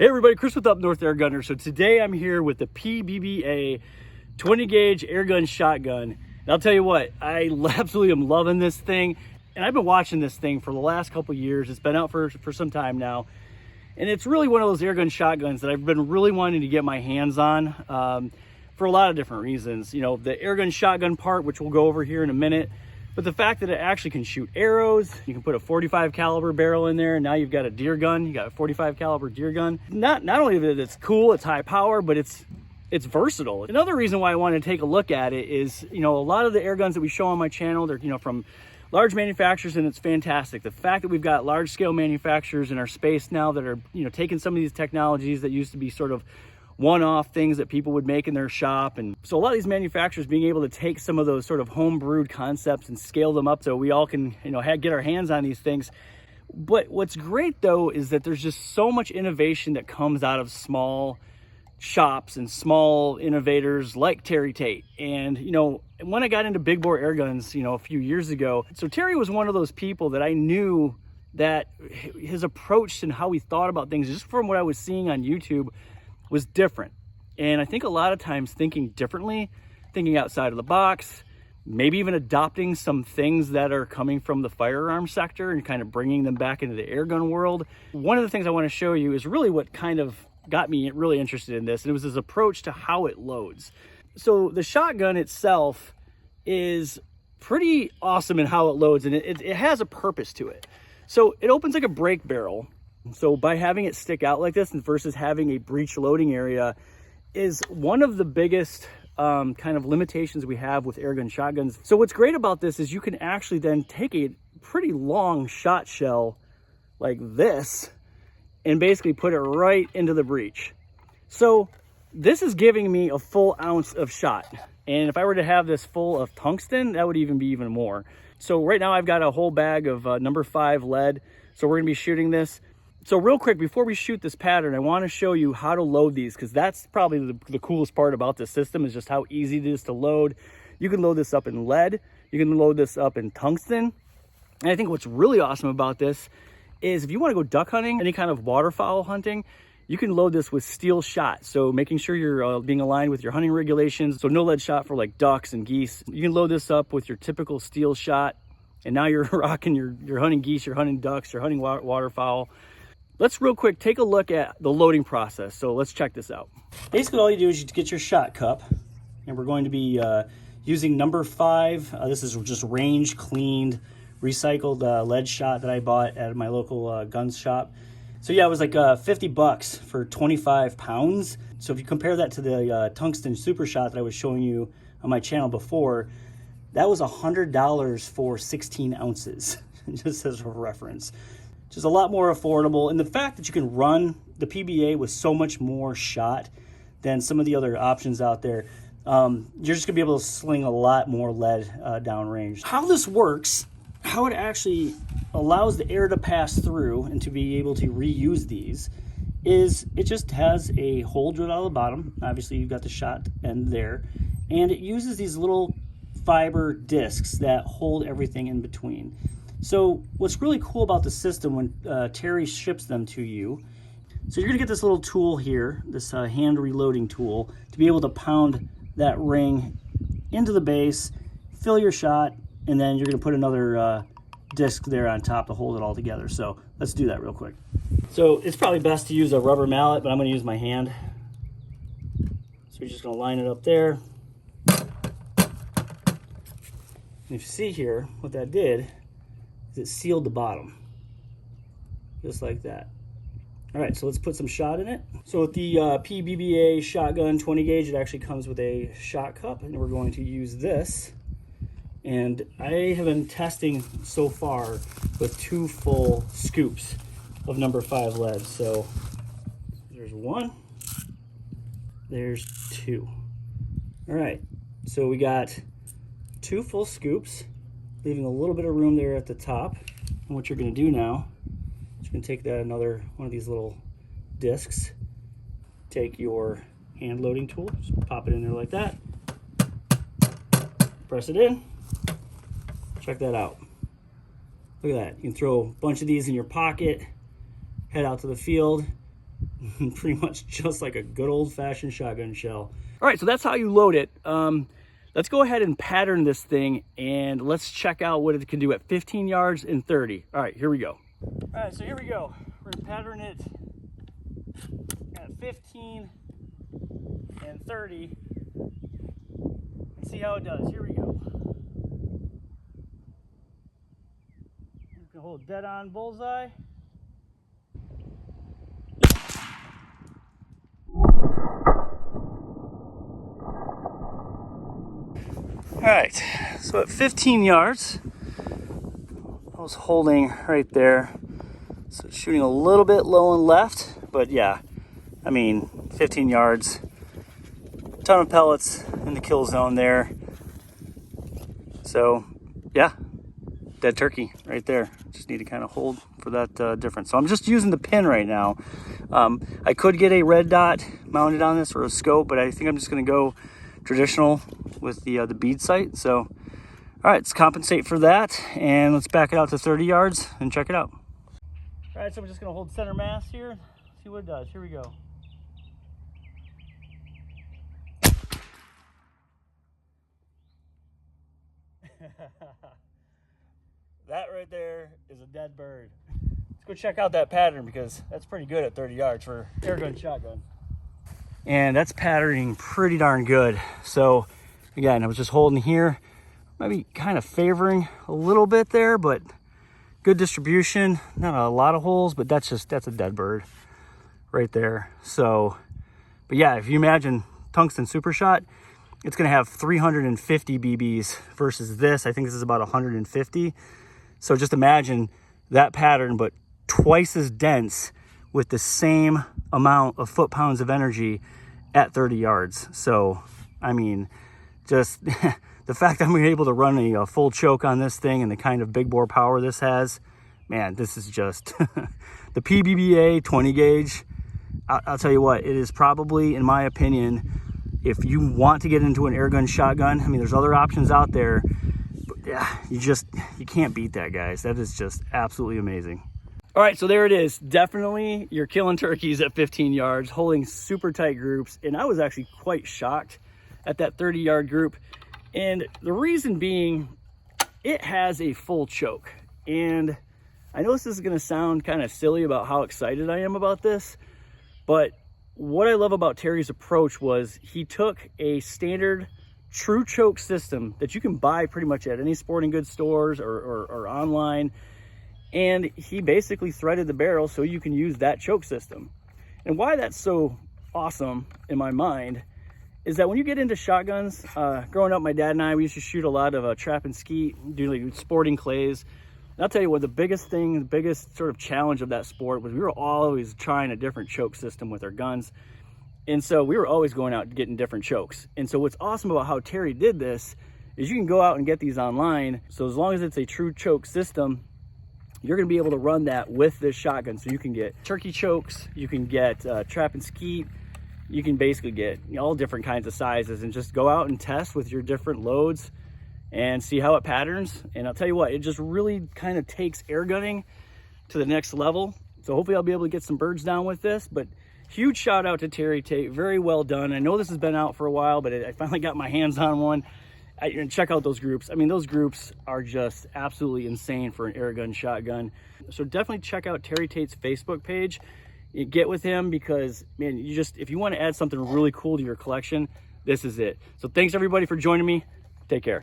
Hey everybody, Chris with Up North AirGunner. So today I'm here with the PBBA 20 gauge airgun shotgun. And I'll tell you what, I absolutely am loving this thing. And I've been watching this thing for the last couple years. It's been out for some time now. And it's really one of those airgun shotguns that I've been really wanting to get my hands on for a lot of different reasons. You know, the airgun shotgun part, which we'll go over here in a minute. But the fact that it actually can shoot arrows, you can put a 45 caliber barrel in there, and now you've got a deer gun. You got a 45 caliber deer gun. Not only that it's cool, it's high power, but it's versatile. Another reason why I wanted to take a look at it is, you know, a lot of the air guns that we show on my channel, they're, you know, from large manufacturers, and it's fantastic. The fact that we've got large scale manufacturers in our space now that are, you know, taking some of these technologies that used to be sort of one-off things that people would make in their shop. And so a lot of these manufacturers being able to take some of those sort of home-brewed concepts and scale them up so we all can, you know, get our hands on these things. But what's great though is that there's just so much innovation that comes out of small shops and small innovators like Terry Tate. And, you know, when I got into big bore air guns, you know, a few years ago, so Terry was one of those people that I knew that his approach and how he thought about things, just from what I was seeing on YouTube, was different. And I think a lot of times thinking differently, thinking outside of the box, maybe even adopting some things that are coming from the firearm sector and kind of bringing them back into the airgun world. One of the things I want to show you is really what kind of got me really interested in this, and it was his approach to how it loads. So the shotgun itself is pretty awesome in how it loads, and it has a purpose to it. So it opens like a brake barrel. So by having it stick out like this and versus having a breech loading area is one of the biggest kind of limitations we have with airgun shotguns. So what's great about this is you can actually then take a pretty long shot shell like this and basically put it right into the breech. So this is giving me a full ounce of shot. And if I were to have this full of tungsten, that would even be even more. So right now I've got a whole bag of number 5 lead. So we're gonna be shooting this. So real quick, before we shoot this pattern, I want to show you how to load these, because that's probably the coolest part about this system is just how easy it is to load. You can load this up in lead. You can load this up in tungsten. And I think what's really awesome about this is if you want to go duck hunting, any kind of waterfowl hunting, you can load this with steel shot. So making sure you're being aligned with your hunting regulations. So no lead shot for like ducks and geese. You can load this up with your typical steel shot. And now you're rocking your hunting geese, you're hunting ducks, you're hunting waterfowl. Let's real quick take a look at the loading process. So let's check this out. Basically all you do is you get your shot cup, and we're going to be using number 5. This is just range cleaned, recycled lead shot that I bought at my local guns shop. So yeah, it was like 50 bucks for 25 pounds. So if you compare that to the tungsten super shot that I was showing you on my channel before, that was $100 for 16 ounces, just as a reference. Just a lot more affordable. And the fact that you can run the PBA with so much more shot than some of the other options out there, you're just gonna be able to sling a lot more lead downrange. How this works, how it actually allows the air to pass through and to be able to reuse these, is it just has a hole drilled out of the bottom. Obviously you've got the shot end there, and it uses these little fiber discs that hold everything in between. So what's really cool about the system when Terry ships them to you, so you're gonna get this little tool here, this hand reloading tool, to be able to pound that ring into the base, fill your shot, and then you're gonna put another disc there on top to hold it all together. So let's do that real quick. So it's probably best to use a rubber mallet, but I'm gonna use my hand. So you're just gonna line it up there. And if you see here, what that did, it sealed the bottom, just like that. All right, so let's put some shot in it. So with the PBBA shotgun 20 gauge, it actually comes with a shot cup, and we're going to use this. And I have been testing so far with 2 full scoops of number 5 lead. So there's 1, there's 2. All right, so we got 2 full scoops, leaving a little bit of room there at the top. And what you're gonna do now is you're gonna take that another one of these little discs, take your hand loading tool, just pop it in there like that, press it in, check that out. Look at that, you can throw a bunch of these in your pocket, head out to the field, pretty much just like a good old-fashioned shotgun shell. All right, so that's how you load it. Let's go ahead and pattern this thing, and let's check out what it can do at 15 yards and 30. All right, here we go. All right, so here we go. We're gonna pattern it at 15 and 30 and see how it does. Here we go. You can hold dead on bullseye. All right, so at 15 yards, I was holding right there. So shooting a little bit low and left, but yeah, I mean, 15 yards, ton of pellets in the kill zone there. So yeah, dead turkey right there. Just need to kind of hold for that difference. So I'm just using the pin right now. I could get a red dot mounted on this or a scope, but I think I'm just gonna go traditional with the bead sight. So all right, let's compensate for that, and let's back it out to 30 yards and check it out. All right, so I'm just gonna hold center mass here, see what it does. Here we go. That right there is a dead bird. Let's go check out that pattern, because that's pretty good at 30 yards for airgun shotgun. And that's patterning pretty darn good. So again, I was just holding here, maybe kind of favoring a little bit there, but good distribution. Not a lot of holes, but that's a dead bird right there. So, but yeah, if you imagine tungsten super shot, it's gonna have 350 BBs versus this. I think this is about 150. So just imagine that pattern, but twice as dense with the same amount of foot-pounds of energy at 30 yards. So, I mean, just the fact that I'm able to run a full choke on this thing and the kind of big bore power this has, man, this is just the PBBA 20 gauge. I'll tell you what, it is probably, in my opinion, if you want to get into an airgun shotgun, I mean, there's other options out there, but yeah, you can't beat that, guys. That is just absolutely amazing. All right, so there it is. Definitely you're killing turkeys at 15 yards, holding super tight groups. And I was actually quite shocked at that 30-yard group. And the reason being, it has a full choke. And I know this is gonna sound kind of silly about how excited I am about this, but what I love about Terry's approach was he took a standard true choke system that you can buy pretty much at any sporting goods stores or online, and he basically threaded the barrel so you can use that choke system. And why that's so awesome in my mind is that when you get into shotguns, growing up, my dad and I, we used to shoot a lot of trap and skeet, do like sporting clays. And I'll tell you what, the biggest sort of challenge of that sport was we were always trying a different choke system with our guns. And so we were always going out and getting different chokes. And so what's awesome about how Terry did this is you can go out and get these online. So as long as it's a true choke system, you're gonna be able to run that with this shotgun. So you can get turkey chokes, you can get trap and skeet, you can basically get all different kinds of sizes, and just go out and test with your different loads and see how it patterns. And I'll tell you what, it just really kind of takes air gunning to the next level. So hopefully I'll be able to get some birds down with this. But huge shout out to Terry Tate, very well done. I know this has been out for a while, but I finally got my hands on one. And check out those groups. I mean, those groups are just absolutely insane for an airgun shotgun. So definitely check out Terry Tate's Facebook page. You get with him, because man, if you want to add something really cool to your collection, this is it. So thanks everybody for joining me. Take care.